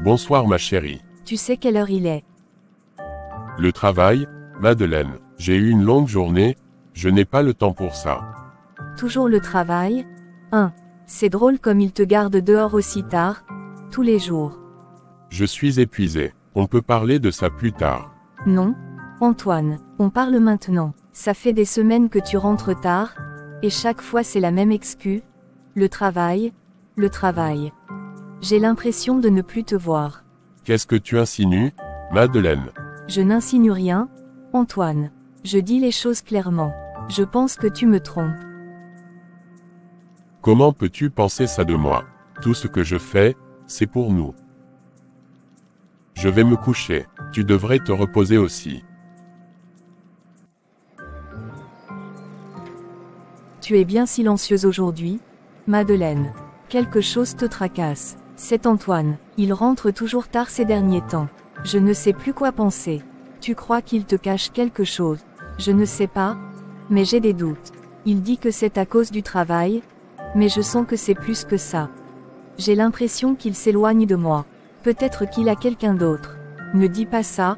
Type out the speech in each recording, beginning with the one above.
Bonsoir ma chérie. Tu sais quelle heure il est? Le travail, Madeleine. J'ai eu une longue journée, je n'ai pas le temps pour ça. Toujours le travail? C'est drôle comme il te garde dehors aussi tard, tous les jours. Je suis épuisé. On peut parler de ça plus tard. Non, Antoine, on parle maintenant. Ça fait des semaines que tu rentres tard, et chaque fois c'est la même excuse. Le travail, le travail. J'ai l'impression de ne plus te voir. Qu'est-ce que tu insinues, Madeleine? Je n'insinue rien, Antoine. Je dis les choses clairement. Je pense que tu me trompes. Comment peux-tu penser ça de moi? Tout ce que je fais, c'est pour nous. Je vais me coucher. Tu devrais te reposer aussi. Tu es bien silencieuse aujourd'hui, Madeleine. Quelque chose te tracasse. C'est Antoine. Il rentre toujours tard ces derniers temps. Je ne sais plus quoi penser. Tu crois qu'il te cache quelque chose? Je ne sais pas, mais j'ai des doutes. Il dit que c'est à cause du travail, mais je sens que c'est plus que ça. J'ai l'impression qu'il s'éloigne de moi. Peut-être qu'il a quelqu'un d'autre. Ne dis pas ça,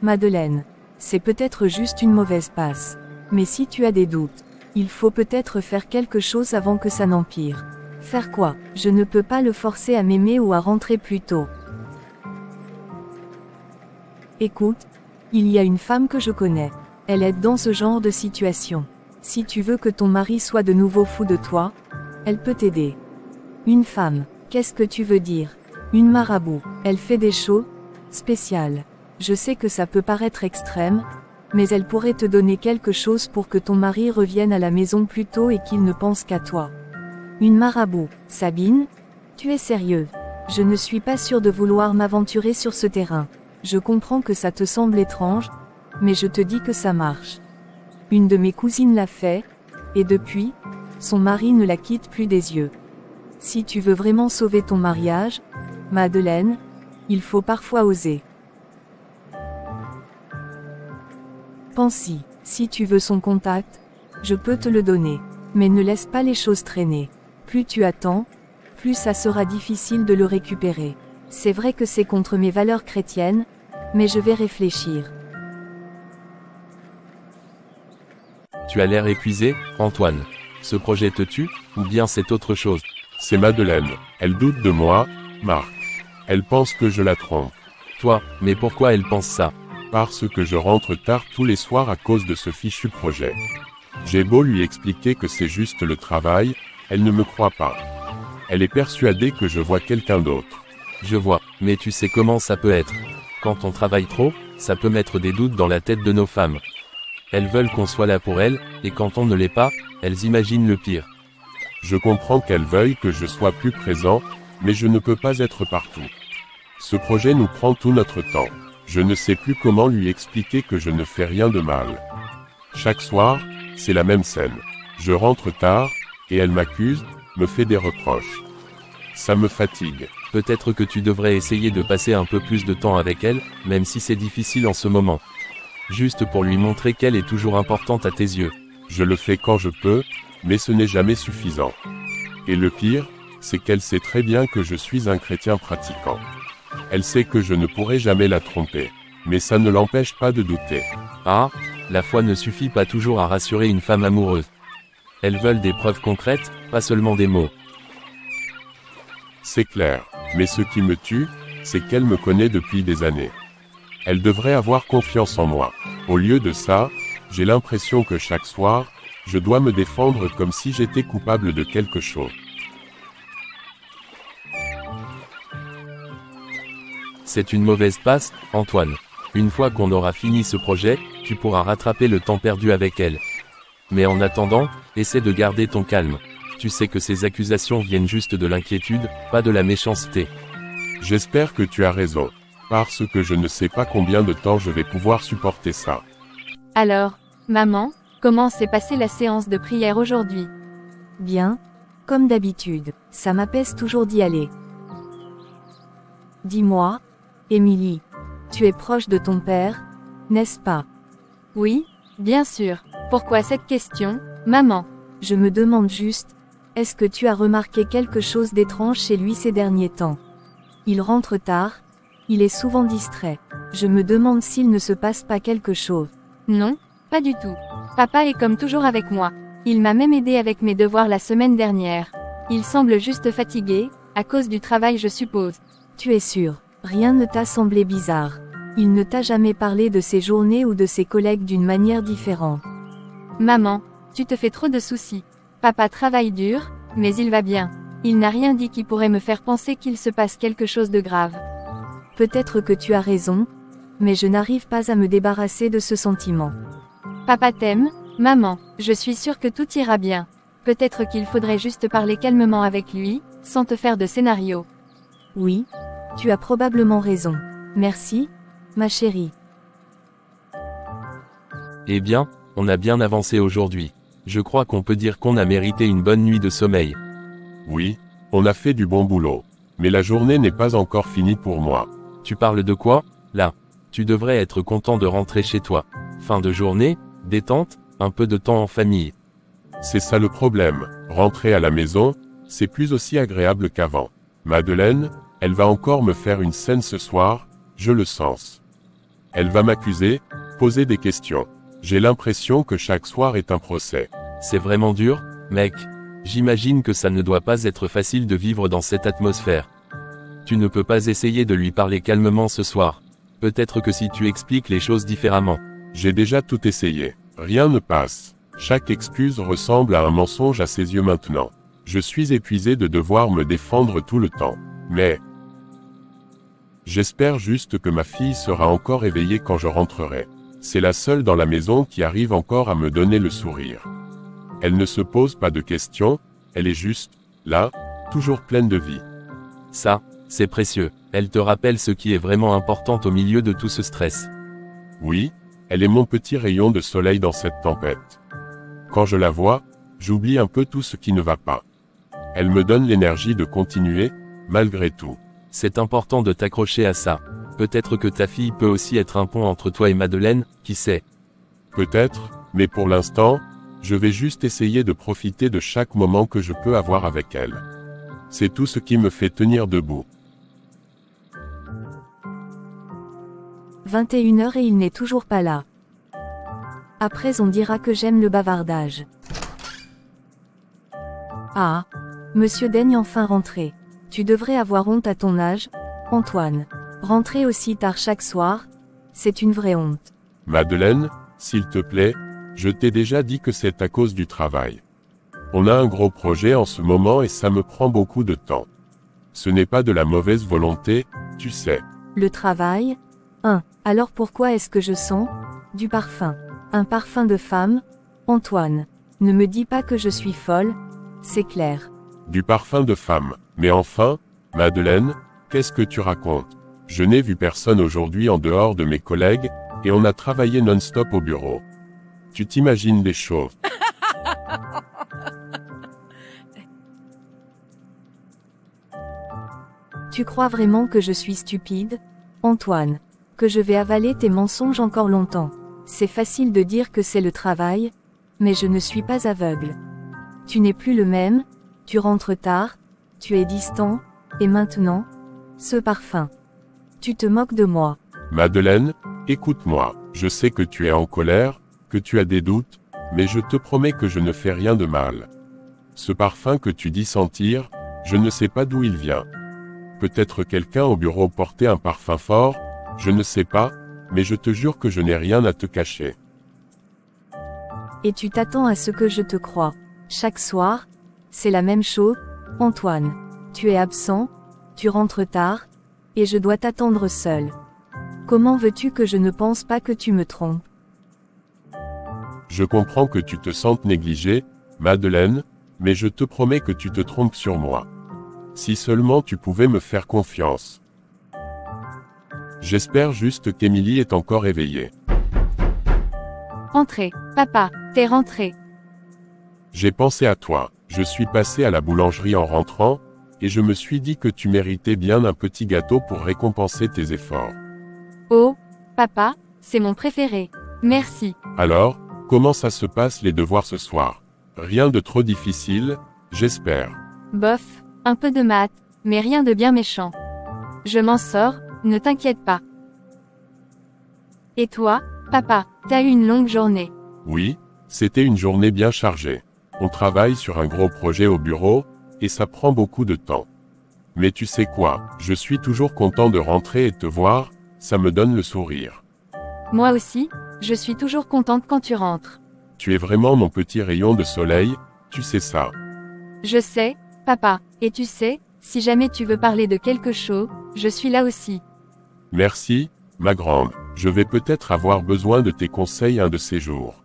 Madeleine. C'est peut-être juste une mauvaise passe. Mais si tu as des doutes, il faut peut-être faire quelque chose avant que ça n'empire. Faire quoi? Je ne peux pas le forcer à m'aimer ou à rentrer plus tôt. Écoute, il y a une femme que je connais. Elle est dans ce genre de situation. Si tu veux que ton mari soit de nouveau fou de toi, elle peut t'aider. Une femme, qu'est-ce que tu veux dire? Une marabout. Elle fait des shows spéciales. Je sais que ça peut paraître extrême, mais elle pourrait te donner quelque chose pour que ton mari revienne à la maison plus tôt et qu'il ne pense qu'à toi. Une marabout. Sabine? Tu es sérieuse? Je ne suis pas sûre de vouloir m'aventurer sur ce terrain. Je comprends que ça te semble étrange, mais je te dis que ça marche. Une de mes cousines l'a fait, et depuis, son mari ne la quitte plus des yeux. Si tu veux vraiment sauver ton mariage, Madeleine, il faut parfois oser. Pense-y, si tu veux son contact, je peux te le donner. Mais ne laisse pas les choses traîner. Plus tu attends, plus ça sera difficile de le récupérer. C'est vrai que c'est contre mes valeurs chrétiennes, mais je vais réfléchir. Tu as l'air épuisé, Antoine. Ce projet te tue, ou bien c'est autre chose? C'est Madeleine. Elle doute de moi, Marc. Elle pense que je la trompe. Toi, mais pourquoi elle pense ça? Parce que je rentre tard tous les soirs à cause de ce fichu projet. J'ai beau lui expliquer que c'est juste le travail, elle ne me croit pas. Elle est persuadée que je vois quelqu'un d'autre. Je vois, mais tu sais comment ça peut être. Quand on travaille trop, ça peut mettre des doutes dans la tête de nos femmes. Elles veulent qu'on soit là pour elles, et quand on ne l'est pas, elles imaginent le pire. Je comprends qu'elles veuillent que je sois plus présent, mais je ne peux pas être partout. Ce projet nous prend tout notre temps. Je ne sais plus comment lui expliquer que je ne fais rien de mal. Chaque soir, c'est la même scène. Je rentre tard, et elle m'accuse, me fait des reproches. Ça me fatigue. Peut-être que tu devrais essayer de passer un peu plus de temps avec elle, même si c'est difficile en ce moment. Juste pour lui montrer qu'elle est toujours importante à tes yeux. Je le fais quand je peux, mais ce n'est jamais suffisant. Et le pire, c'est qu'elle sait très bien que je suis un chrétien pratiquant. Elle sait que je ne pourrai jamais la tromper. Mais ça ne l'empêche pas de douter. Ah, la foi ne suffit pas toujours à rassurer une femme amoureuse. Elles veulent des preuves concrètes, pas seulement des mots. C'est clair, mais ce qui me tue, c'est qu'elle me connaît depuis des années. Elle devrait avoir confiance en moi. Au lieu de ça, j'ai l'impression que chaque soir, je dois me défendre comme si j'étais coupable de quelque chose. C'est une mauvaise passe, Antoine. Une fois qu'on aura fini ce projet, tu pourras rattraper le temps perdu avec elle. Mais en attendant, essaie de garder ton calme. Tu sais que ces accusations viennent juste de l'inquiétude, pas de la méchanceté. J'espère que tu as raison. Parce que je ne sais pas combien de temps je vais pouvoir supporter ça. Alors, maman, comment s'est passée la séance de prière aujourd'hui? Bien, comme d'habitude, ça m'apaise toujours d'y aller. Dis-moi, Émilie, tu es proche de ton père, n'est-ce pas? Oui, bien sûr. Pourquoi cette question, maman? Je me demande juste, est-ce que tu as remarqué quelque chose d'étrange chez lui ces derniers temps? Il rentre tard, Il est souvent distrait. Je me demande s'il ne se passe pas quelque chose. Non, pas du tout. Papa est comme toujours avec moi. Il m'a même aidé avec mes devoirs la semaine dernière. Il semble juste fatigué, à cause du travail je suppose. Tu es sûr, rien ne t'a semblé bizarre. Il ne t'a jamais parlé de ses journées ou de ses collègues d'une manière différente. Maman, tu te fais trop de soucis. Papa travaille dur, mais il va bien. Il n'a rien dit qui pourrait me faire penser qu'il se passe quelque chose de grave. Peut-être que tu as raison, mais je n'arrive pas à me débarrasser de ce sentiment. Papa t'aime, maman, je suis sûre que tout ira bien. Peut-être qu'il faudrait juste parler calmement avec lui, sans te faire de scénario. Oui, tu as probablement raison. Merci, ma chérie. Eh bien, on a bien avancé aujourd'hui. Je crois qu'on peut dire qu'on a mérité une bonne nuit de sommeil. Oui, on a fait du bon boulot. Mais la journée n'est pas encore finie pour moi. Tu parles de quoi, là? Tu devrais être content de rentrer chez toi. Fin de journée, détente, un peu de temps en famille. C'est ça le problème. Rentrer à la maison, c'est plus aussi agréable qu'avant. Madeleine, elle va encore me faire une scène ce soir, je le sens. Elle va m'accuser, poser des questions. J'ai l'impression que chaque soir est un procès. C'est vraiment dur, mec. J'imagine que ça ne doit pas être facile de vivre dans cette atmosphère. Tu ne peux pas essayer de lui parler calmement ce soir. Peut-être que si tu expliques les choses différemment. J'ai déjà tout essayé. Rien ne passe. Chaque excuse ressemble à un mensonge à ses yeux maintenant. Je suis épuisé de devoir me défendre tout le temps. Mais j'espère juste que ma fille sera encore éveillée quand je rentrerai. C'est la seule dans la maison qui arrive encore à me donner le sourire. Elle ne se pose pas de questions, elle est juste, là, toujours pleine de vie. Ça, c'est précieux. Elle te rappelle ce qui est vraiment important au milieu de tout ce stress. Oui, elle est mon petit rayon de soleil dans cette tempête. Quand je la vois, j'oublie un peu tout ce qui ne va pas. Elle me donne l'énergie de continuer, malgré tout. C'est important de t'accrocher à ça. Peut-être que ta fille peut aussi être un pont entre toi et Madeleine, qui sait. Peut-être, mais pour l'instant, je vais juste essayer de profiter de chaque moment que je peux avoir avec elle. C'est tout ce qui me fait tenir debout. 21h et il n'est toujours pas là. Après on dira que j'aime le bavardage. Ah, Monsieur daigne enfin rentrer. Tu devrais avoir honte à ton âge, Antoine. Rentrer aussi tard chaque soir, c'est une vraie honte. Madeleine, s'il te plaît, je t'ai déjà dit que c'est à cause du travail. On a un gros projet en ce moment et ça me prend beaucoup de temps. Ce n'est pas de la mauvaise volonté, tu sais. Le travail? Alors pourquoi est-ce que je sens du parfum? Un parfum de femme? Antoine, ne me dis pas que je suis folle, c'est clair. Du parfum de femme. Mais enfin, Madeleine, qu'est-ce que tu racontes? Je n'ai vu personne aujourd'hui en dehors de mes collègues, et on a travaillé non-stop au bureau. Tu t'imagines les choses. Tu crois vraiment que je suis stupide, Antoine? Que je vais avaler tes mensonges encore longtemps? C'est facile de dire que c'est le travail, mais je ne suis pas aveugle. Tu n'es plus le même, tu rentres tard, tu es distant, et maintenant, ce parfum. Tu te moques de moi. Madeleine, écoute-moi, je sais que tu es en colère, que tu as des doutes, mais je te promets que je ne fais rien de mal. Ce parfum que tu dis sentir, je ne sais pas d'où il vient. Peut-être quelqu'un au bureau portait un parfum fort, je ne sais pas, mais je te jure que je n'ai rien à te cacher. Et tu t'attends à ce que je te croie. Chaque soir, c'est la même chose, Antoine. Tu es absent, tu rentres tard, et je dois t'attendre seul. Comment veux-tu que je ne pense pas que tu me trompes? Je comprends que tu te sentes négligée, Madeleine, mais je te promets que tu te trompes sur moi. Si seulement tu pouvais me faire confiance. J'espère juste qu'Émilie est encore éveillée. Entrez, papa, t'es rentré. J'ai pensé à toi. Je suis passé à la boulangerie en rentrant, et je me suis dit que tu méritais bien un petit gâteau pour récompenser tes efforts. Oh, papa, c'est mon préféré. Merci. Alors, comment ça se passe les devoirs ce soir? Rien de trop difficile, j'espère. Bof, un peu de maths, mais rien de bien méchant. Je m'en sors, Ne t'inquiète pas. Et toi, papa, t'as eu une longue journée. Oui, c'était une journée bien chargée. On travaille sur un gros projet au bureau, et ça prend beaucoup de temps. Mais tu sais quoi, je suis toujours content de rentrer et te voir, ça me donne le sourire. Moi aussi, je suis toujours contente quand tu rentres. Tu es vraiment mon petit rayon de soleil, tu sais ça. Je sais, papa, et tu sais, si jamais tu veux parler de quelque chose, je suis là aussi. Merci, ma grande, je vais peut-être avoir besoin de tes conseils un de ces jours.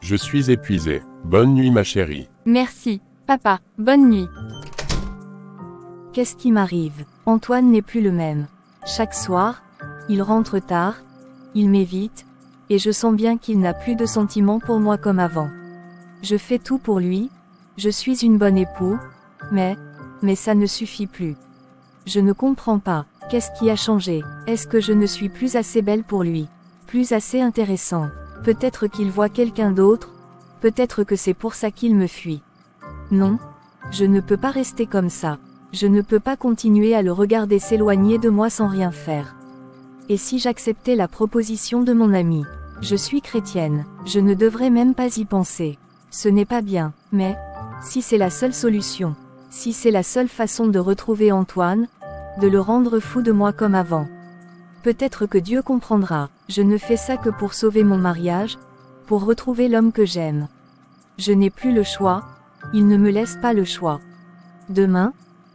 Je suis épuisé. Bonne nuit ma chérie. Merci, papa, bonne nuit. Qu'est-ce qui m'arrive? Antoine n'est plus le même. Chaque soir, il rentre tard, il m'évite, et je sens bien qu'il n'a plus de sentiments pour moi comme avant. Je fais tout pour lui, je suis une bonne épouse, mais ça ne suffit plus. Je ne comprends pas, qu'est-ce qui a changé? Est-ce que je ne suis plus assez belle pour lui? Plus assez intéressant? Peut-être qu'il voit quelqu'un d'autre? Peut-être que c'est pour ça qu'il me fuit. Non, je ne peux pas rester comme ça. Je ne peux pas continuer à le regarder s'éloigner de moi sans rien faire. Et si j'acceptais la proposition de mon ami? Je suis chrétienne, je ne devrais même pas y penser. Ce n'est pas bien, mais si c'est la seule solution, si c'est la seule façon de retrouver Antoine, de le rendre fou de moi comme avant, peut-être que Dieu comprendra. Je ne fais ça que pour sauver mon mariage, pour retrouver l'homme que j'aime. Je n'ai plus le choix, il ne me laisse pas le choix. Demain,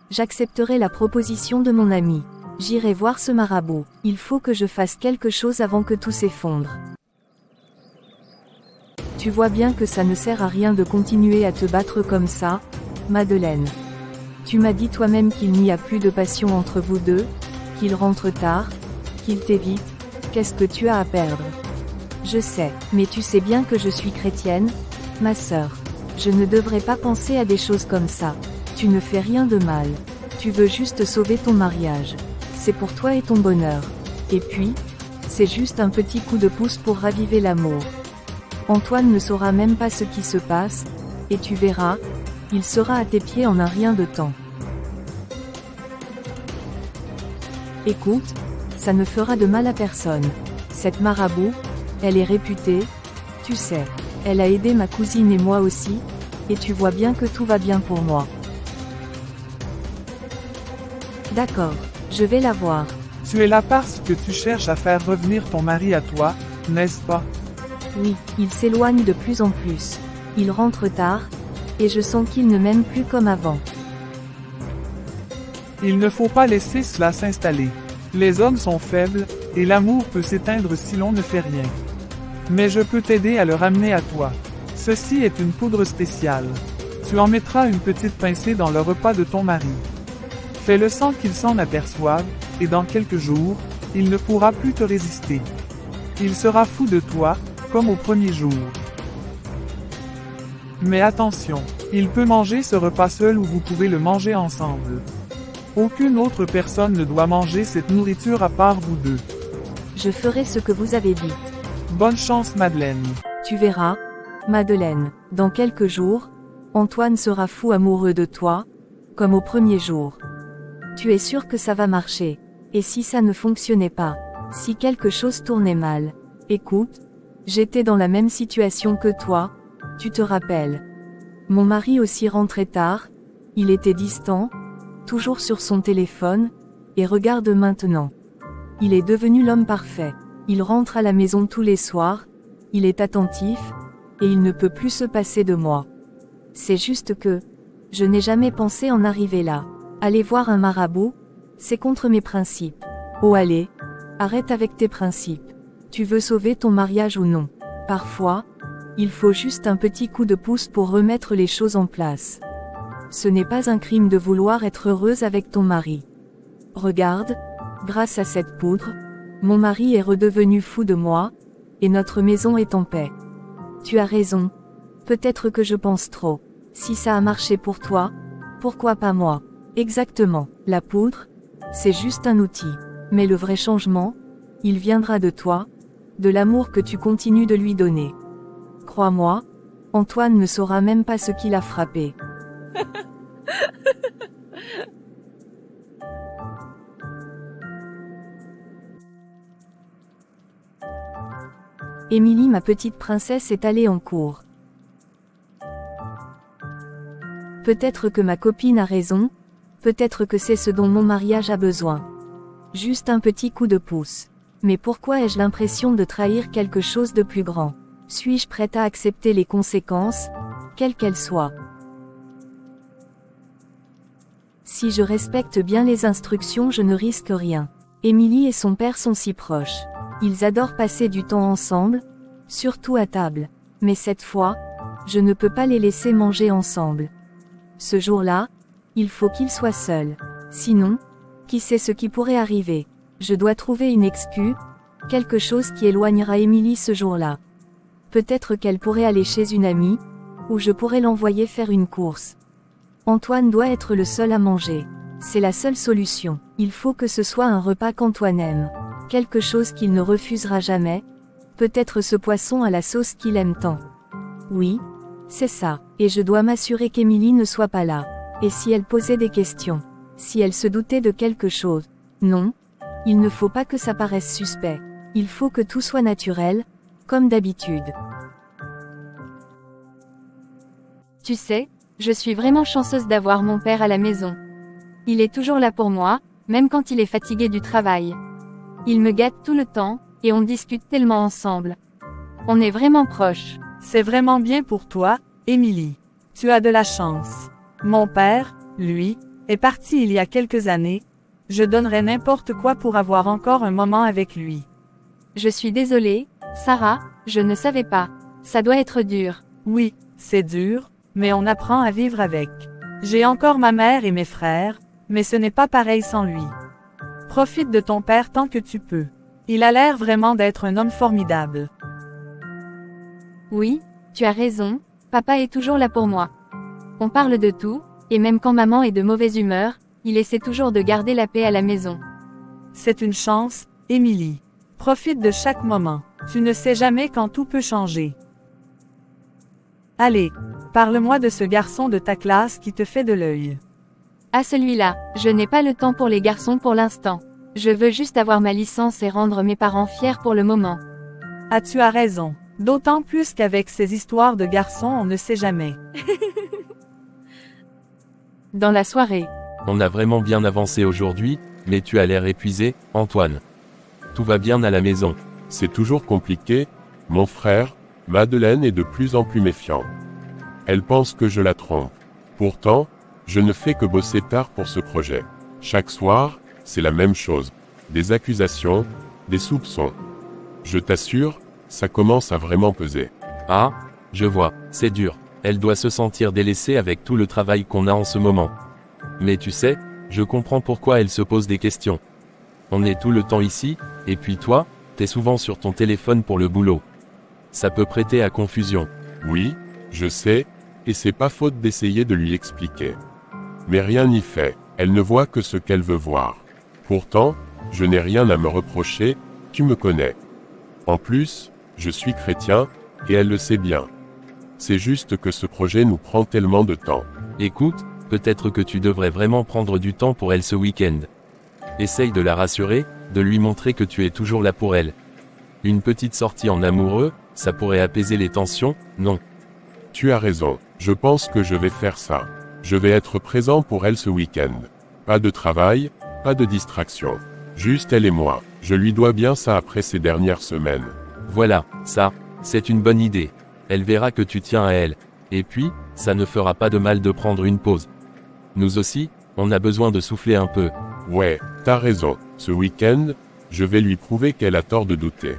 j'accepterai la proposition de mon ami. J'irai voir ce marabout. Il faut que je fasse quelque chose avant que tout s'effondre. Tu vois bien que ça ne sert à rien de continuer à te battre comme ça, Madeleine. Tu m'as dit toi-même qu'il n'y a plus de passion entre vous deux, qu'il rentre tard, qu'il t'évite. Qu'est-ce que tu as à perdre? Je sais, mais tu sais bien que je suis chrétienne, ma sœur. Je ne devrais pas penser à des choses comme ça. Tu ne fais rien de mal. Tu veux juste sauver ton mariage. C'est pour toi et ton bonheur. Et puis, c'est juste un petit coup de pouce pour raviver l'amour. Antoine ne saura même pas ce qui se passe, et tu verras, il sera à tes pieds en un rien de temps. Écoute, ça ne fera de mal à personne. Cette marabout, elle est réputée, tu sais, elle a aidé ma cousine et moi aussi, et tu vois bien que tout va bien pour moi. D'accord, je vais la voir. Tu es là parce que tu cherches à faire revenir ton mari à toi, n'est-ce pas? Oui, il s'éloigne de plus en plus. Il rentre tard, et je sens qu'il ne m'aime plus comme avant. Il ne faut pas laisser cela s'installer. Les hommes sont faibles, et l'amour peut s'éteindre si l'on ne fait rien. Mais je peux t'aider à le ramener à toi. Ceci est une poudre spéciale. Tu en mettras une petite pincée dans le repas de ton mari. Fais-le sans qu'il s'en aperçoive, et dans quelques jours, il ne pourra plus te résister. Il sera fou de toi, comme au premier jour. Mais attention, il peut manger ce repas seul ou vous pouvez le manger ensemble. Aucune autre personne ne doit manger cette nourriture à part vous deux. Je ferai ce que vous avez dit. Bonne chance Madeleine. Tu verras, Madeleine, dans quelques jours, Antoine sera fou amoureux de toi, comme au premier jour. Tu es sûr que ça va marcher. Et si ça ne fonctionnait pas, si quelque chose tournait mal, écoute, j'étais dans la même situation que toi, tu te rappelles. Mon mari aussi rentrait tard, il était distant, toujours sur son téléphone, et regarde maintenant. Il est devenu l'homme parfait. Il rentre à la maison tous les soirs, il est attentif, et il ne peut plus se passer de moi. C'est juste que, je n'ai jamais pensé en arriver là. Aller voir un marabout, c'est contre mes principes. Oh allez, arrête avec tes principes. Tu veux sauver ton mariage ou non? Parfois, il faut juste un petit coup de pouce pour remettre les choses en place. Ce n'est pas un crime de vouloir être heureuse avec ton mari. Regarde, grâce à cette poudre, mon mari est redevenu fou de moi, et notre maison est en paix. Tu as raison. Peut-être que je pense trop. Si ça a marché pour toi, pourquoi pas moi? Exactement, la poudre, c'est juste un outil. Mais le vrai changement, il viendra de toi, de l'amour que tu continues de lui donner. Crois-moi, Antoine ne saura même pas ce qui l'a frappé. Émilie, ma petite princesse, est allée en cours. Peut-être que ma copine a raison, peut-être que c'est ce dont mon mariage a besoin. Juste un petit coup de pouce. Mais pourquoi ai-je l'impression de trahir quelque chose de plus grand? Suis-je prête à accepter les conséquences, quelles qu'elles soient? Si je respecte bien les instructions, je ne risque rien. Émilie et son père sont si proches. Ils adorent passer du temps ensemble, surtout à table. Mais cette fois, je ne peux pas les laisser manger ensemble. Ce jour-là, il faut qu'ils soient seuls. Sinon, qui sait ce qui pourrait arriver? Je dois trouver une excuse, quelque chose qui éloignera Émilie ce jour-là. Peut-être qu'elle pourrait aller chez une amie, ou je pourrais l'envoyer faire une course. Antoine doit être le seul à manger. C'est la seule solution. Il faut que ce soit un repas qu'Antoine aime. Quelque chose qu'il ne refusera jamais. Peut-être ce poisson à la sauce qu'il aime tant. Oui, c'est ça. Et je dois m'assurer qu'Émilie ne soit pas là. Et si elle posait des questions? Si elle se doutait de quelque chose? Non. Il ne faut pas que ça paraisse suspect. Il faut que tout soit naturel, comme d'habitude. Tu sais, je suis vraiment chanceuse d'avoir mon père à la maison. Il est toujours là pour moi, même quand il est fatigué du travail. Il me gâte tout le temps, et on discute tellement ensemble. On est vraiment proches. C'est vraiment bien pour toi, Émilie. Tu as de la chance. Mon père, lui, est parti il y a quelques années. Je donnerais n'importe quoi pour avoir encore un moment avec lui. Je suis désolée, Sarah, je ne savais pas. Ça doit être dur. Oui, c'est dur, mais on apprend à vivre avec. J'ai encore ma mère et mes frères, mais ce n'est pas pareil sans lui. Profite de ton père tant que tu peux. Il a l'air vraiment d'être un homme formidable. Oui, tu as raison, papa est toujours là pour moi. On parle de tout, et même quand maman est de mauvaise humeur, il essaie toujours de garder la paix à la maison. C'est une chance, Émilie. Profite de chaque moment. Tu ne sais jamais quand tout peut changer. Allez, parle-moi de ce garçon de ta classe qui te fait de l'œil. Ah, celui-là, je n'ai pas le temps pour les garçons pour l'instant. Je veux juste avoir ma licence et rendre mes parents fiers pour le moment. Ah, tu as raison. D'autant plus qu'avec ces histoires de garçons, on ne sait jamais. Dans la soirée. On a vraiment bien avancé aujourd'hui, mais tu as l'air épuisé, Antoine. Tout va bien à la maison. C'est toujours compliqué. Mon frère, Madeleine, est de plus en plus méfiant. Elle pense que je la trompe. Pourtant, je ne fais que bosser tard pour ce projet. Chaque soir, c'est la même chose. Des accusations, des soupçons. Je t'assure, ça commence à vraiment peser. Ah, je vois, c'est dur. Elle doit se sentir délaissée avec tout le travail qu'on a en ce moment. Mais tu sais, je comprends pourquoi elle se pose des questions. On est tout le temps ici, et puis toi, t'es souvent sur ton téléphone pour le boulot. Ça peut prêter à confusion. Oui, je sais, et c'est pas faute d'essayer de lui expliquer. Mais rien n'y fait, elle ne voit que ce qu'elle veut voir. Pourtant, je n'ai rien à me reprocher, tu me connais. En plus, je suis chrétien, et elle le sait bien. C'est juste que ce projet nous prend tellement de temps. Écoute, peut-être que tu devrais vraiment prendre du temps pour elle ce week-end. Essaye de la rassurer, de lui montrer que tu es toujours là pour elle. Une petite sortie en amoureux, ça pourrait apaiser les tensions, non? Tu as raison, je pense que je vais faire ça. Je vais être présent pour elle ce week-end. Pas de travail, pas de distraction. Juste elle et moi. Je lui dois bien ça après ces dernières semaines. Voilà, ça, c'est une bonne idée. Elle verra que tu tiens à elle. Et puis, ça ne fera pas de mal de prendre une pause. Nous aussi, on a besoin de souffler un peu. Ouais, t'as raison. Ce week-end, je vais lui prouver qu'elle a tort de douter.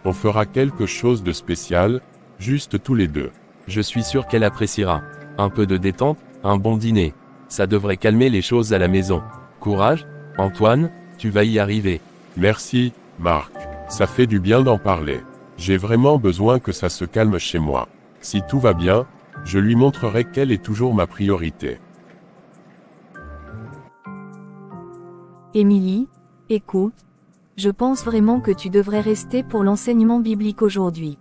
On fera quelque chose de spécial, juste tous les deux. Je suis sûr qu'elle appréciera. Un peu de détente, un bon dîner. Ça devrait calmer les choses à la maison. Courage, Antoine, tu vas y arriver. Merci, Marc. Ça fait du bien d'en parler. J'ai vraiment besoin que ça se calme chez moi. Si tout va bien, je lui montrerai qu'elle est toujours ma priorité. Émilie, écoute, je pense vraiment que tu devrais rester pour l'enseignement biblique aujourd'hui.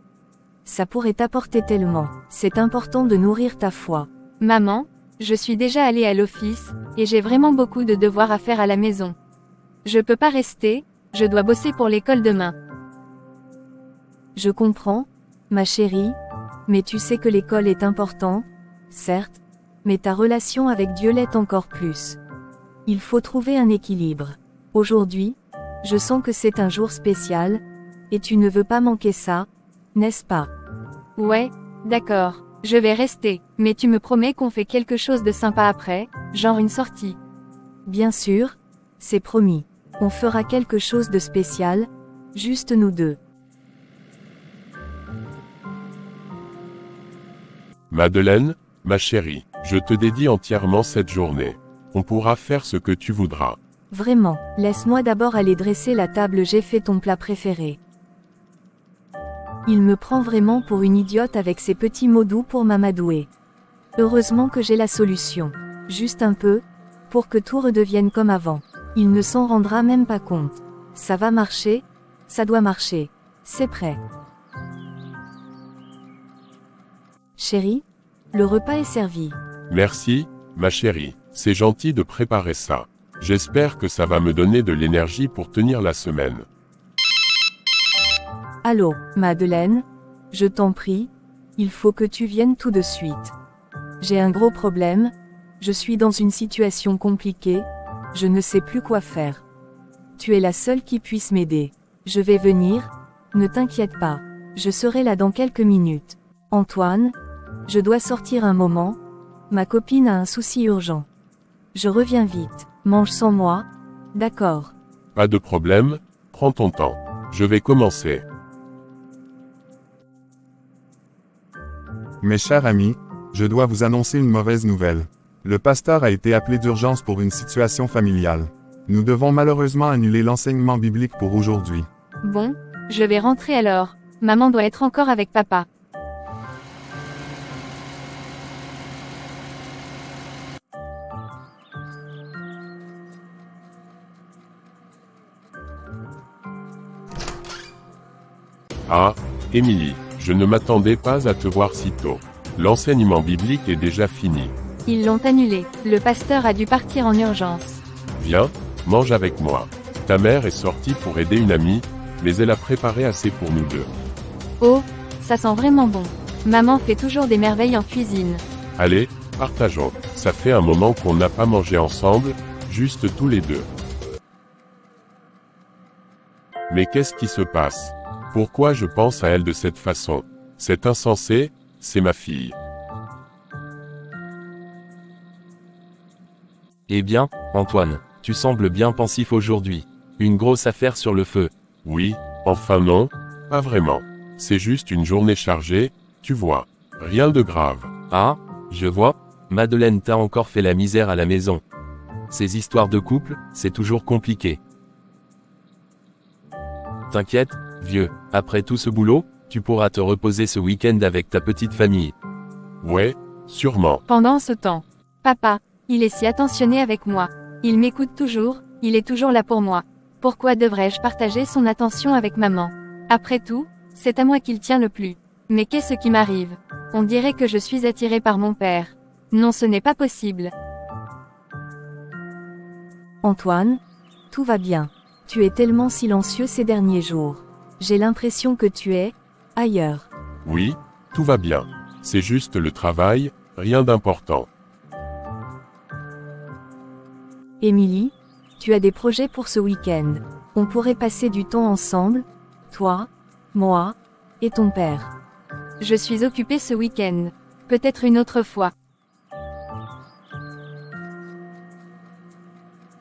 Ça pourrait t'apporter tellement. C'est important de nourrir ta foi. Maman, je suis déjà allée à l'office, et j'ai vraiment beaucoup de devoirs à faire à la maison. Je peux pas rester, je dois bosser pour l'école demain. Je comprends, ma chérie, mais tu sais que l'école est important, certes, mais ta relation avec Dieu l'est encore plus. Il faut trouver un équilibre. Aujourd'hui, je sens que c'est un jour spécial, et tu ne veux pas manquer ça, n'est-ce pas? Ouais, d'accord, je vais rester, mais tu me promets qu'on fait quelque chose de sympa après, genre une sortie. Bien sûr, c'est promis. On fera quelque chose de spécial, juste nous deux. Madeleine, ma chérie, je te dédie entièrement cette journée. On pourra faire ce que tu voudras. Vraiment, laisse-moi d'abord aller dresser la table, j'ai fait ton plat préféré. Il me prend vraiment pour une idiote avec ses petits mots doux pour m'amadouer. Heureusement que j'ai la solution. Juste un peu, pour que tout redevienne comme avant. Il ne s'en rendra même pas compte. Ça va marcher, ça doit marcher. C'est prêt. Chérie, le repas est servi. Merci, ma chérie, c'est gentil de préparer ça. J'espère que ça va me donner de l'énergie pour tenir la semaine. Allô, Madeleine, je t'en prie, il faut que tu viennes tout de suite. J'ai un gros problème, je suis dans une situation compliquée, je ne sais plus quoi faire. Tu es la seule qui puisse m'aider. Je vais venir, ne t'inquiète pas, je serai là dans quelques minutes. Antoine, je dois sortir un moment, ma copine a un souci urgent. Je reviens vite, mange sans moi, d'accord? Pas de problème, prends ton temps. Je vais commencer. Mes chers amis, je dois vous annoncer une mauvaise nouvelle. Le pasteur a été appelé d'urgence pour une situation familiale. Nous devons malheureusement annuler l'enseignement biblique pour aujourd'hui. Bon, je vais rentrer alors. Maman doit être encore avec papa. Ah, Émilie, je ne m'attendais pas à te voir si tôt. L'enseignement biblique est déjà fini. Ils l'ont annulé. Le pasteur a dû partir en urgence. Viens, mange avec moi. Ta mère est sortie pour aider une amie, mais elle a préparé assez pour nous deux. Oh, ça sent vraiment bon. Maman fait toujours des merveilles en cuisine. Allez, partageons. Ça fait un moment qu'on n'a pas mangé ensemble, juste tous les deux. Mais qu'est-ce qui se passe? Pourquoi je pense à elle de cette façon? C'est insensé, c'est ma fille. Eh bien, Antoine, tu sembles bien pensif aujourd'hui. Une grosse affaire sur le feu. Oui, enfin non, pas vraiment. C'est juste une journée chargée, tu vois. Rien de grave. Ah, je vois, Madeleine t'a encore fait la misère à la maison. Ces histoires de couple, c'est toujours compliqué. T'inquiète, vieux, après tout ce boulot, tu pourras te reposer ce week-end avec ta petite famille. Ouais, sûrement. Pendant ce temps, papa, il est si attentionné avec moi. Il m'écoute toujours, il est toujours là pour moi. Pourquoi devrais-je partager son attention avec maman? Après tout, c'est à moi qu'il tient le plus. Mais qu'est-ce qui m'arrive? On dirait que je suis attirée par mon père. Non, ce n'est pas possible. Antoine, tout va bien. Tu es tellement silencieux ces derniers jours. J'ai l'impression que tu es ailleurs. Oui, tout va bien. C'est juste le travail, rien d'important. Émilie, tu as des projets pour ce week-end. On pourrait passer du temps ensemble, toi, moi, et ton père. Je suis occupée ce week-end. Peut-être une autre fois.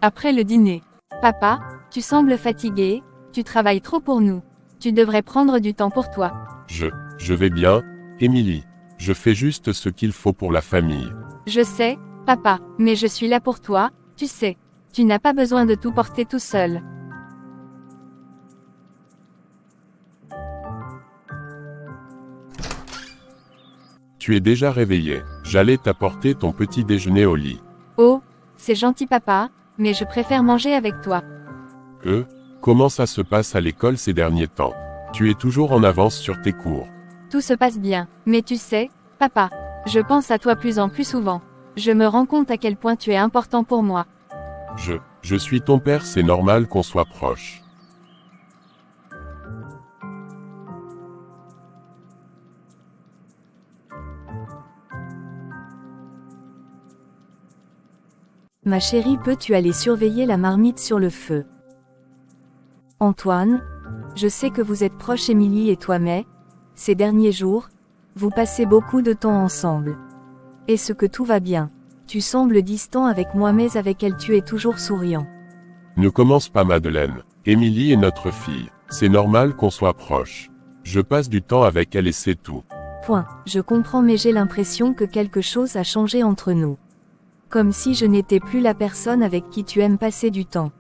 Après le dîner. Papa, tu sembles fatigué, tu travailles trop pour nous. Tu devrais prendre du temps pour toi. Je vais bien, Émilie. Je fais juste ce qu'il faut pour la famille. Je sais, papa, mais je suis là pour toi, tu sais. Tu n'as pas besoin de tout porter tout seul. Tu es déjà réveillé. J'allais t'apporter ton petit déjeuner au lit. Oh, c'est gentil papa, mais je préfère manger avec toi. Comment ça se passe à l'école ces derniers temps? Tu es toujours en avance sur tes cours. Tout se passe bien, mais tu sais, papa, je pense à toi plus en plus souvent. Je me rends compte à quel point tu es important pour moi. Je suis ton père, c'est normal qu'on soit proches. Ma chérie, peux-tu aller surveiller la marmite sur le feu? Antoine, je sais que vous êtes proches Émilie et toi, mais, ces derniers jours, vous passez beaucoup de temps ensemble. Est-ce que tout va bien? Tu sembles distant avec moi mais avec elle tu es toujours souriant. Ne commence pas Madeleine. Émilie est notre fille. C'est normal qu'on soit proche. Je passe du temps avec elle et c'est tout. Point. Je comprends mais j'ai l'impression que quelque chose a changé entre nous. Comme si je n'étais plus la personne avec qui tu aimes passer du temps.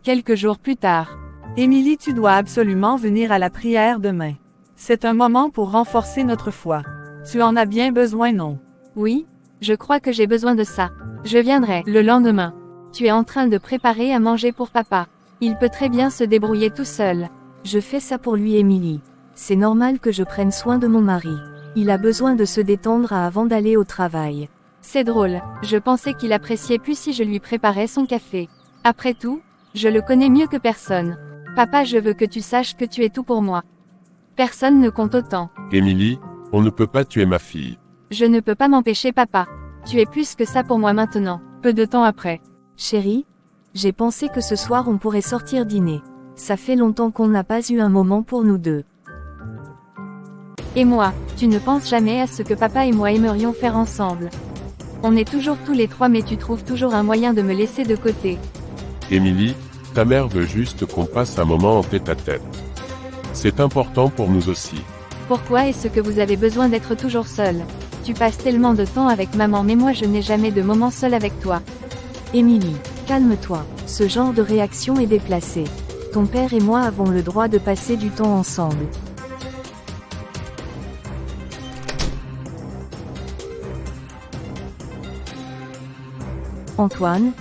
Quelques jours plus tard. Émilie, tu dois absolument venir à la prière demain. C'est un moment pour renforcer notre foi. Tu en as bien besoin, non? Oui, je crois que j'ai besoin de ça. Je viendrai le lendemain. Tu es en train de préparer à manger pour papa. Il peut très bien se débrouiller tout seul. Je fais ça pour lui, Émilie. C'est normal que je prenne soin de mon mari. Il a besoin de se détendre avant d'aller au travail. C'est drôle, je pensais qu'il appréciait plus si je lui préparais son café. Après tout, je le connais mieux que personne. Papa, je veux que tu saches que tu es tout pour moi. Personne ne compte autant. Émilie, on ne peut pas tuer ma fille. Je ne peux pas m'empêcher, papa. Tu es plus que ça pour moi maintenant. Peu de temps après. Chérie, j'ai pensé que ce soir on pourrait sortir dîner. Ça fait longtemps qu'on n'a pas eu un moment pour nous deux. Et moi, tu ne penses jamais à ce que papa et moi aimerions faire ensemble. On est toujours tous les trois mais tu trouves toujours un moyen de me laisser de côté. Émilie, ta mère veut juste qu'on passe un moment en tête-à-tête. C'est important pour nous aussi. Pourquoi est-ce que vous avez besoin d'être toujours seul? Tu passes tellement de temps avec maman mais moi je n'ai jamais de moment seul avec toi. Émilie, calme-toi, ce genre de réaction est déplacé. Ton père et moi avons le droit de passer du temps ensemble. Antoine,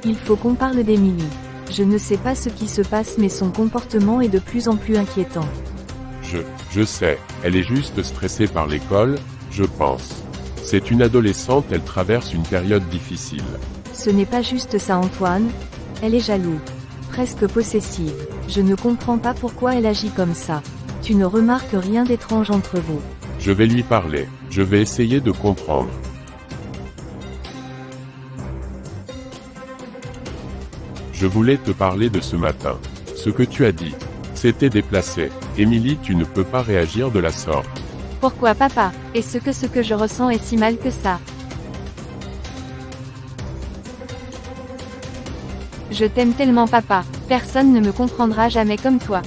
il faut qu'on parle d'Émilie. Je ne sais pas ce qui se passe mais son comportement est de plus en plus inquiétant. Je sais, elle est juste stressée par l'école, je pense. C'est une adolescente, elle traverse une période difficile. Ce n'est pas juste ça, Antoine. Elle est jalouse. Presque possessive. Je ne comprends pas pourquoi elle agit comme ça. Tu ne remarques rien d'étrange entre vous. Je vais lui parler. Je vais essayer de comprendre. Je voulais te parler de ce matin. Ce que tu as dit. C'était déplacé. Émilie, tu ne peux pas réagir de la sorte. Pourquoi, papa? Est-ce que je ressens est si mal que ça? Je t'aime tellement, papa. Personne ne me comprendra jamais comme toi.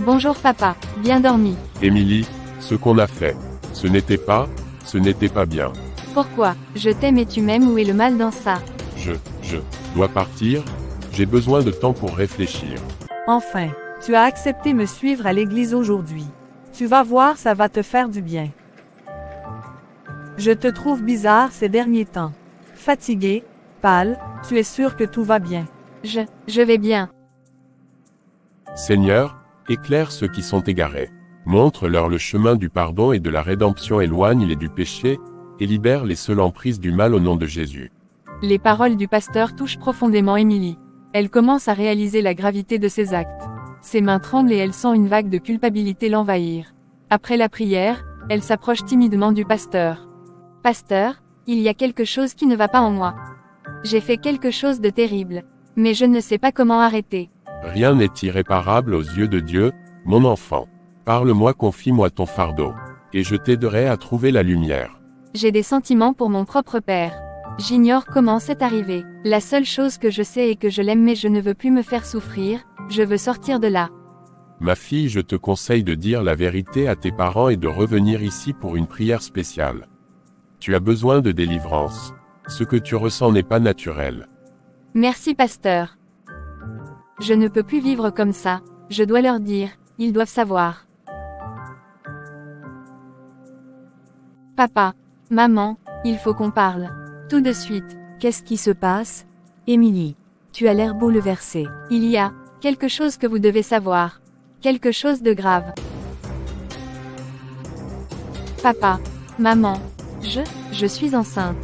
Bonjour, papa. Bien dormi. Émilie, ce qu'on a fait. Ce n'était pas bien. Pourquoi? Je t'aime et tu m'aimes, où est le mal dans ça? Je dois partir. J'ai besoin de temps pour réfléchir. Enfin, tu as accepté me suivre à l'église aujourd'hui. Tu vas voir, ça va te faire du bien. Je te trouve bizarre ces derniers temps. Fatigué, pâle, tu es sûr que tout va bien. Je vais bien. Seigneur, éclaire ceux qui sont égarés. Montre-leur le chemin du pardon et de la rédemption, éloigne-les du péché, et libère les seuls en prise du mal au nom de Jésus. Les paroles du pasteur touchent profondément Émilie. Elle commence à réaliser la gravité de ses actes. Ses mains tremblent et elle sent une vague de culpabilité l'envahir. Après la prière, elle s'approche timidement du pasteur. Pasteur, il y a quelque chose qui ne va pas en moi. J'ai fait quelque chose de terrible. Mais je ne sais pas comment arrêter. Rien n'est irréparable aux yeux de Dieu, mon enfant. Parle-moi, confie-moi ton fardeau. Et je t'aiderai à trouver la lumière. J'ai des sentiments pour mon propre père. J'ignore comment c'est arrivé. La seule chose que je sais est que je l'aime mais je ne veux plus me faire souffrir, je veux sortir de là. Ma fille, je te conseille de dire la vérité à tes parents et de revenir ici pour une prière spéciale. Tu as besoin de délivrance. Ce que tu ressens n'est pas naturel. Merci, pasteur. Je ne peux plus vivre comme ça, je dois leur dire, ils doivent savoir. Papa, maman, il faut qu'on parle. Tout de suite. Qu'est-ce qui se passe? Émilie, tu as l'air bouleversée. Il y a quelque chose que vous devez savoir. Quelque chose de grave. Papa, maman, je suis enceinte.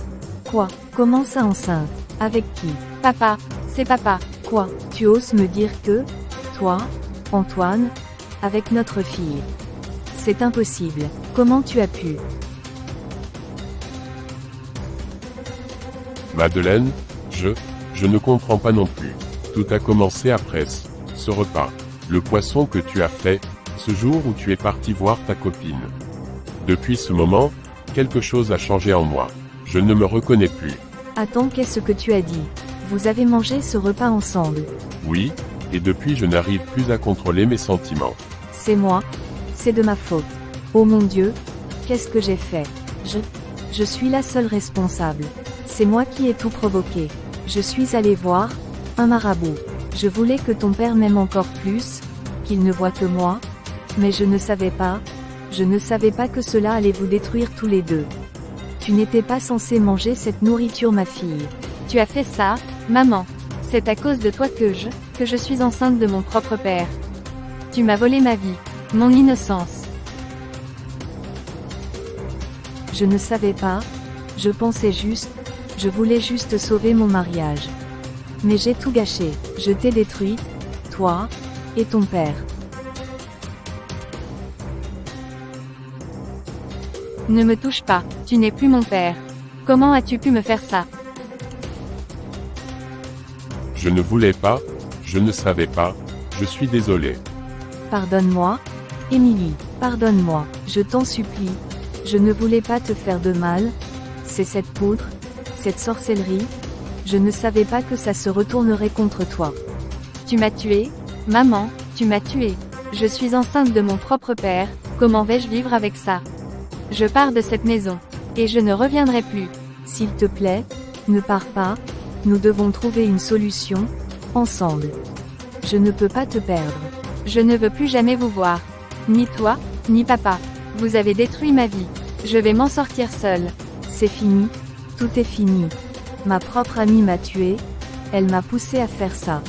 Quoi? Comment ça, enceinte? Avec qui? Papa, c'est papa. Quoi? Tu oses me dire que, toi, Antoine, avec notre fille? C'est impossible. Comment tu as pu? Madeleine, je ne comprends pas non plus. Tout a commencé après ce repas. Le poisson que tu as fait, ce jour où tu es parti voir ta copine. Depuis ce moment, quelque chose a changé en moi. Je ne me reconnais plus. Attends, qu'est-ce que tu as dit? Vous avez mangé ce repas ensemble? Oui, et depuis je n'arrive plus à contrôler mes sentiments. C'est moi. C'est de ma faute. Oh mon Dieu, qu'est-ce que j'ai fait? Je suis la seule responsable. C'est moi qui ai tout provoqué. Je suis allée voir un marabout. Je voulais que ton père m'aime encore plus, qu'il ne voit que moi, mais je ne savais pas que cela allait vous détruire tous les deux. Tu n'étais pas censée manger cette nourriture, ma fille. Tu as fait ça, maman. C'est à cause de toi que je suis enceinte de mon propre père. Tu m'as volé ma vie, mon innocence. Je ne savais pas, je voulais juste sauver mon mariage. Mais j'ai tout gâché, je t'ai détruite, toi, et ton père. Ne me touche pas, tu n'es plus mon père. Comment as-tu pu me faire ça? Je ne voulais pas, je ne savais pas, je suis désolé. Pardonne-moi, Émilie, pardonne-moi, je t'en supplie. Je ne voulais pas te faire de mal. C'est cette poudre, cette sorcellerie. Je ne savais pas que ça se retournerait contre toi. Tu m'as tué, maman, tu m'as tué. Je suis enceinte de mon propre père, comment vais-je vivre avec ça? Je pars de cette maison, et je ne reviendrai plus. S'il te plaît, ne pars pas, nous devons trouver une solution, ensemble. Je ne peux pas te perdre. Je ne veux plus jamais vous voir. Ni toi, ni papa. Vous avez détruit ma vie. Je vais m'en sortir seule. C'est fini, tout est fini. Ma propre amie m'a tué, elle m'a poussé à faire ça.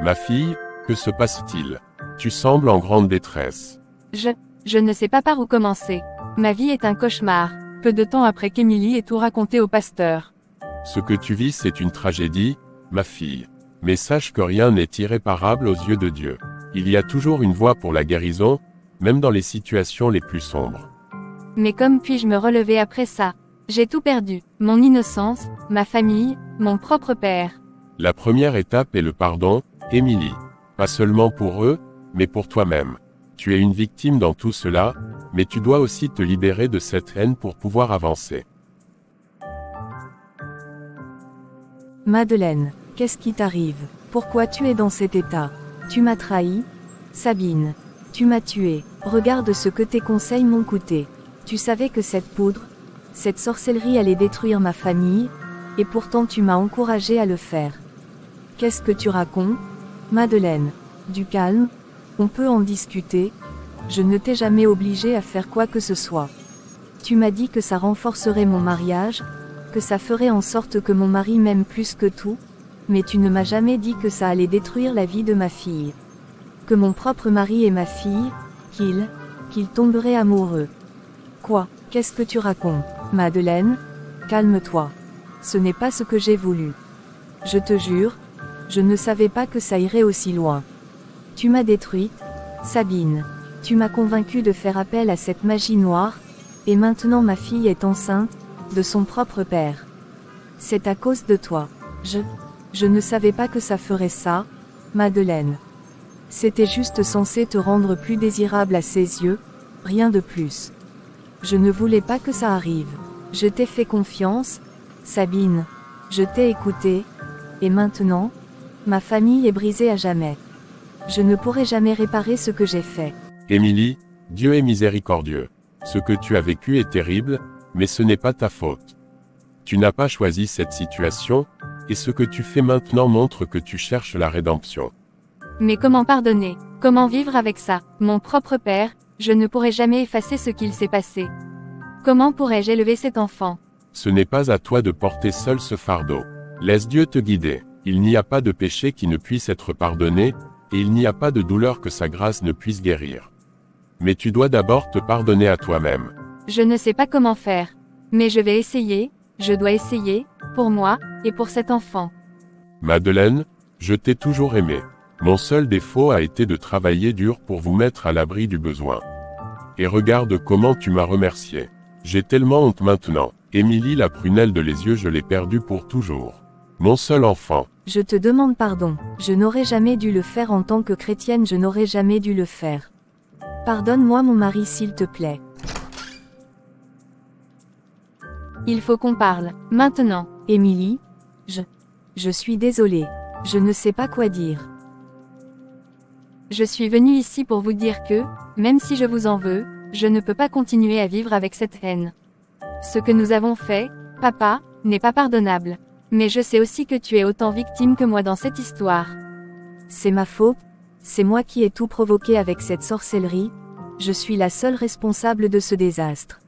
Ma fille, que se passe-t-il? Tu sembles en grande détresse. Je ne sais pas par où commencer. Ma vie est un cauchemar. Peu de temps après qu'Émilie ait tout raconté au pasteur. Ce que tu vis, c'est une tragédie, ma fille. Mais sache que rien n'est irréparable aux yeux de Dieu. Il y a toujours une voie pour la guérison, même dans les situations les plus sombres. Mais comment puis-je me relever après ça? J'ai tout perdu. Mon innocence, ma famille, mon propre père. La première étape est le pardon, Émilie. Pas seulement pour eux, mais pour toi-même. Tu es une victime dans tout cela, mais tu dois aussi te libérer de cette haine pour pouvoir avancer. Madeleine, qu'est-ce qui t'arrive? Pourquoi tu es dans cet état? Tu m'as trahi? Sabine, tu m'as tué. Regarde ce que tes conseils m'ont coûté. Tu savais que cette poudre, cette sorcellerie allait détruire ma famille, et pourtant tu m'as encouragé à le faire. Qu'est-ce que tu racontes? Madeleine, du calme, on peut en discuter. Je ne t'ai jamais obligée à faire quoi que ce soit. Tu m'as dit que ça renforcerait mon mariage, que ça ferait en sorte que mon mari m'aime plus que tout, mais tu ne m'as jamais dit que ça allait détruire la vie de ma fille. Que mon propre mari et ma fille, qu'ils tomberaient amoureux. Quoi? Qu'est-ce que tu racontes? Madeleine, calme-toi. Ce n'est pas ce que j'ai voulu. Je te jure, je ne savais pas que ça irait aussi loin. Tu m'as détruite, Sabine. Tu m'as convaincue de faire appel à cette magie noire, et maintenant ma fille est enceinte, de son propre père. C'est à cause de toi. Je ne savais pas que ça ferait ça, Madeleine. C'était juste censé te rendre plus désirable à ses yeux, rien de plus. Je ne voulais pas que ça arrive. Je t'ai fait confiance, Sabine. Je t'ai écouté, et maintenant, ma famille est brisée à jamais. Je ne pourrai jamais réparer ce que j'ai fait. Émilie, Dieu est miséricordieux. Ce que tu as vécu est terrible, mais ce n'est pas ta faute. Tu n'as pas choisi cette situation, et ce que tu fais maintenant montre que tu cherches la rédemption. Mais comment pardonner? Comment vivre avec ça? Mon propre père, je ne pourrai jamais effacer ce qu'il s'est passé. Comment pourrais-je élever cet enfant? Ce n'est pas à toi de porter seul ce fardeau. Laisse Dieu te guider. Il n'y a pas de péché qui ne puisse être pardonné, et il n'y a pas de douleur que sa grâce ne puisse guérir. Mais tu dois d'abord te pardonner à toi-même. Je ne sais pas comment faire. Mais je vais essayer, je dois essayer, pour moi, et pour cet enfant. Madeleine, je t'ai toujours aimé. Mon seul défaut a été de travailler dur pour vous mettre à l'abri du besoin. Et regarde comment tu m'as remercié. J'ai tellement honte maintenant. Émilie, la prunelle de les yeux, je l'ai perdue pour toujours. Mon seul enfant. Je te demande pardon. Je n'aurais jamais dû le faire en tant que chrétienne, je n'aurais jamais dû le faire. Pardonne-moi mon mari s'il te plaît. Il faut qu'on parle, maintenant. Émilie, je suis désolée. Je ne sais pas quoi dire. Je suis venue ici pour vous dire que, même si je vous en veux, je ne peux pas continuer à vivre avec cette haine. Ce que nous avons fait, papa, n'est pas pardonnable. Mais je sais aussi que tu es autant victime que moi dans cette histoire. C'est ma faute, c'est moi qui ai tout provoqué avec cette sorcellerie, je suis la seule responsable de ce désastre.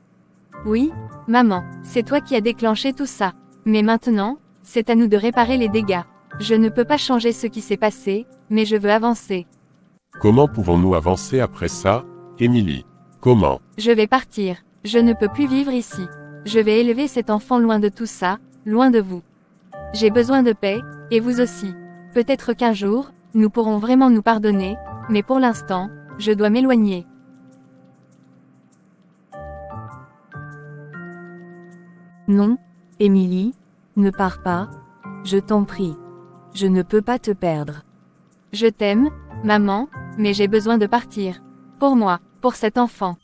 Oui, maman, c'est toi qui as déclenché tout ça. Mais maintenant, c'est à nous de réparer les dégâts. Je ne peux pas changer ce qui s'est passé, mais je veux avancer. Comment pouvons-nous avancer après ça, Émilie? Comment? Je vais partir. Je ne peux plus vivre ici. Je vais élever cet enfant loin de tout ça, loin de vous. J'ai besoin de paix, et vous aussi. Peut-être qu'un jour, nous pourrons vraiment nous pardonner, mais pour l'instant, je dois m'éloigner. Non, Émilie, ne pars pas, je t'en prie. Je ne peux pas te perdre. Je t'aime, maman, mais j'ai besoin de partir. Pour moi, pour cet enfant.